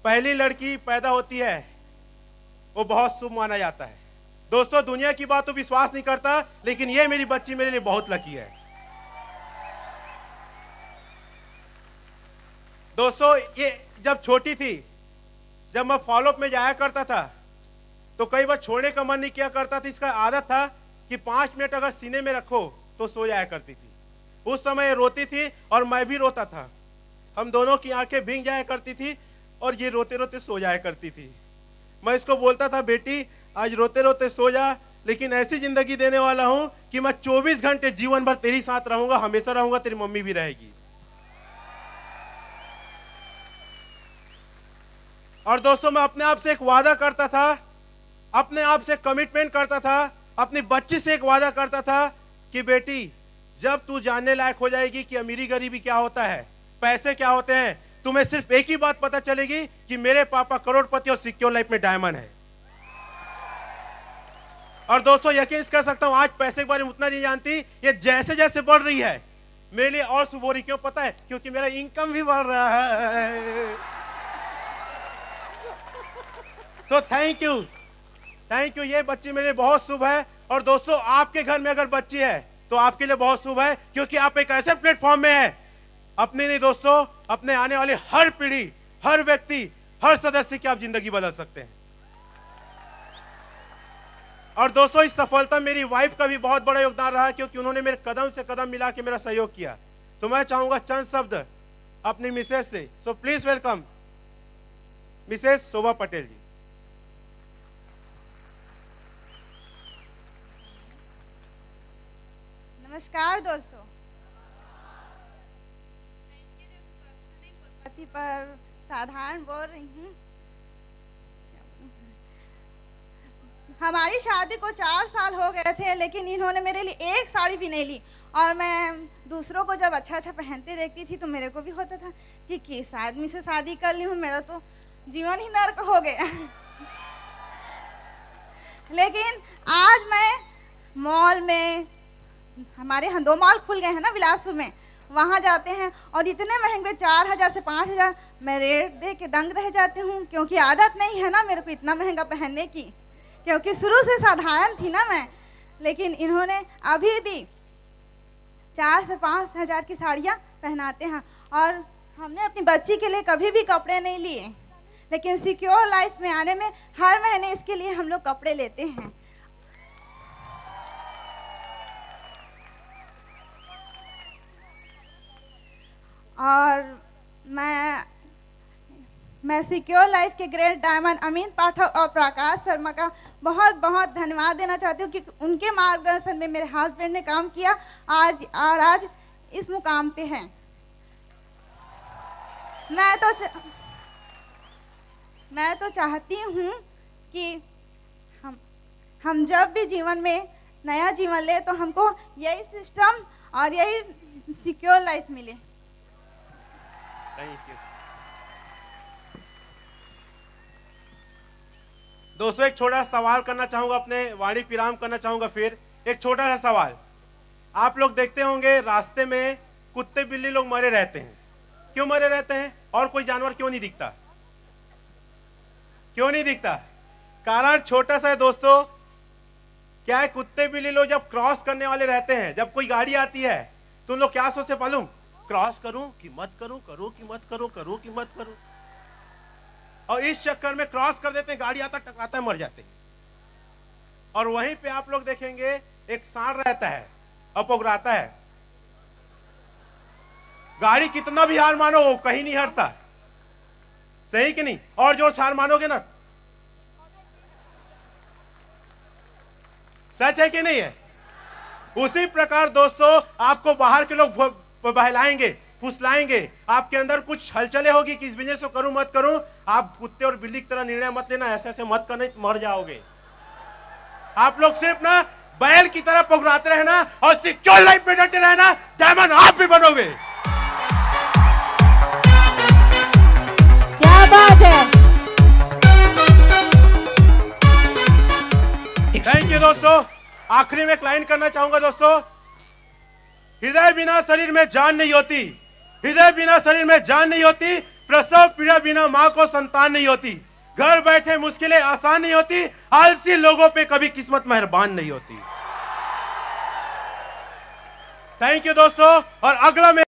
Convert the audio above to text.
पहली लड़की पैदा होती है वो बहुत शुभ माना जाता है। दोस्तों दुनिया की बात तो विश्वास नहीं करता, लेकिन ये मेरी बच्ची मेरे लिए बहुत लकी है। दोस्तों ये जब छोटी थी, जब मैं फॉलोअप में जाया करता था तो कई बार छोड़ने का मन नहीं किया करता था। इसका आदत था कि 5 मिनट अगर सीने में रखो तो सो जाया करती थी। उस समय रोती थी और मैं भी रोता था। हम दोनों की आंखें भीग जाया करती थी और ये रोते रोते सो जाया करती थी। मैं इसको बोलता था, बेटी आज रोते रोते सो जा, लेकिन ऐसी जिंदगी देने वाला हूं कि मैं 24 घंटे जीवन भर तेरी साथ रहूंगा, हमेशा रहूंगा, तेरी मम्मी भी रहेगी। और दोस्तों मैं अपने आप से एक वादा करता था, अपने आप से कमिटमेंट करता था, अपनी बच्ची से एक वादा करता था कि बेटी जब तू जानने लायक हो जाएगी कि अमीरी गरीबी क्या होता है, पैसे क्या होते हैं, तुम्हें सिर्फ एक ही बात पता चलेगी कि मेरे पापा करोड़पति और सिक्योर लाइफ में डायमंड है। और दोस्तों यकीन कर सकता हूं आज पैसे के बारे में उतना नहीं जानती, ये जैसे जैसे बढ़ रही है मेरे लिए और शुभ हो रही। क्यों पता है? क्योंकि मेरा इनकम भी बढ़ रहा है। So thank you. ये बच्ची मेरे लिए बहुत शुभ है। और दोस्तों आपके घर में अगर बच्ची है तो आपके लिए बहुत शुभ है, क्योंकि आप एक ऐसे प्लेटफॉर्म में है, अपने नहीं दोस्तों, अपने आने वाले हर पीढ़ी, हर व्यक्ति, हर सदस्य की आप जिंदगी बदल सकते हैं। और दोस्तों इस सफलता मेरी वाइफ का भी बहुत बड़ा योगदान रहा, क्योंकि उन्होंने मेरे कदम से कदम मिला के मेरा सहयोग किया। तो मैं चाहूंगा चंद शब्द अपनी मिसेस से। सो प्लीज वेलकम मिसेस शोभा पटेल जी। नमस्कार दोस्तों। पर साधारण बोल रही हूँ। हमारी शादी को 4 साल हो गए थे, लेकिन इन्होंने मेरे लिए एक साड़ी भी नहीं ली। और मैं दूसरों को जब अच्छा अच्छा पहनते देखती थी तो मेरे को भी होता था कि किस आदमी से शादी कर ली हूँ, मेरा तो जीवन ही नर्क हो गया। लेकिन आज मैं मॉल में, हमारे यहाँ 2 मॉल खुल गए हैं ना बिलासपुर में, वहाँ जाते हैं और इतने महंगे 4000 से 5000 मैं रेट दे के दंग रह जाती हूँ, क्योंकि आदत नहीं है ना मेरे को इतना महंगा पहनने की, क्योंकि शुरू से साधारण थी ना मैं। लेकिन इन्होंने अभी भी 4 से 5000 की साड़ियाँ पहनाते हैं। और हमने अपनी बच्ची के लिए कभी भी कपड़े नहीं लिए, लेकिन सिक्योर लाइफ में आने में हर महीने इसके लिए हम लोग कपड़े लेते हैं। और मैं सिक्योर लाइफ के ग्रेट डायमंड अमित पाठक और प्रकाश शर्मा का बहुत बहुत धन्यवाद देना चाहती हूँ कि उनके मार्गदर्शन में मेरे हस्बैंड ने काम किया आज इस मुकाम पे हैं। मैं तो चाहती हूँ कि हम जब भी जीवन में नया जीवन ले तो हमको यही सिस्टम और यही सिक्योर लाइफ मिले। Thank you. दोस्तों एक छोटा सवाल करना चाहूंगा, अपने वाणी विराम करना चाहूंगा। फिर एक छोटा सा सवाल, आप लोग देखते होंगे रास्ते में कुत्ते बिल्ली लोग मरे रहते हैं। क्यों मरे रहते हैं? और कोई जानवर क्यों नहीं दिखता? क्यों नहीं दिखता? कारण छोटा सा है दोस्तों। क्या है, कुत्ते बिल्ली लोग जब क्रॉस करने वाले रहते हैं, जब कोई गाड़ी आती है तो उन लोग क्या सोचते मालूम? क्रॉस करूं कि मत करूं, करूं कि मत करूं, करूं कि मत करूं। और इस चक्कर में क्रॉस कर देते हैं, गाड़ी आता टकराता है, मर जाते हैं। और वहीं पे आप लोग देखेंगे एक सांड रहता है, अपोगराता है। गाड़ी कितना भी हार मानो वो कहीं नहीं हटता, सही कि नहीं? और जोर से हार मानोगे ना, सच है कि नहीं है? उसी प्रकार दोस्तों आपको बाहर के लोग बहलाएंगे, फुसलाएंगे, आपके अंदर कुछ हलचलें होगी कि इस बिजनेस को करूं मत करूं। आप कुत्ते और बिल्ली की तरह निर्णय मत लेना, ऐसे ऐसे मत करना, मर जाओगे। आप लोग सिर्फ ना बैल की तरह पकड़ाते रहना और सिक्योर लाइफ में डटे रहना, डायमंड आप भी बनोगे। क्या बात है। थैंक यू दोस्तों। आखिरी में एक लाइन करना चाहूंगा दोस्तों, हृदय बिना शरीर में जान नहीं होती, हृदय बिना शरीर में जान नहीं होती, प्रसव पीड़ा बिना माँ को संतान नहीं होती, घर बैठे मुश्किलें आसान नहीं होती, आलसी लोगों पे कभी किस्मत मेहरबान नहीं होती। थैंक यू दोस्तों। और अगला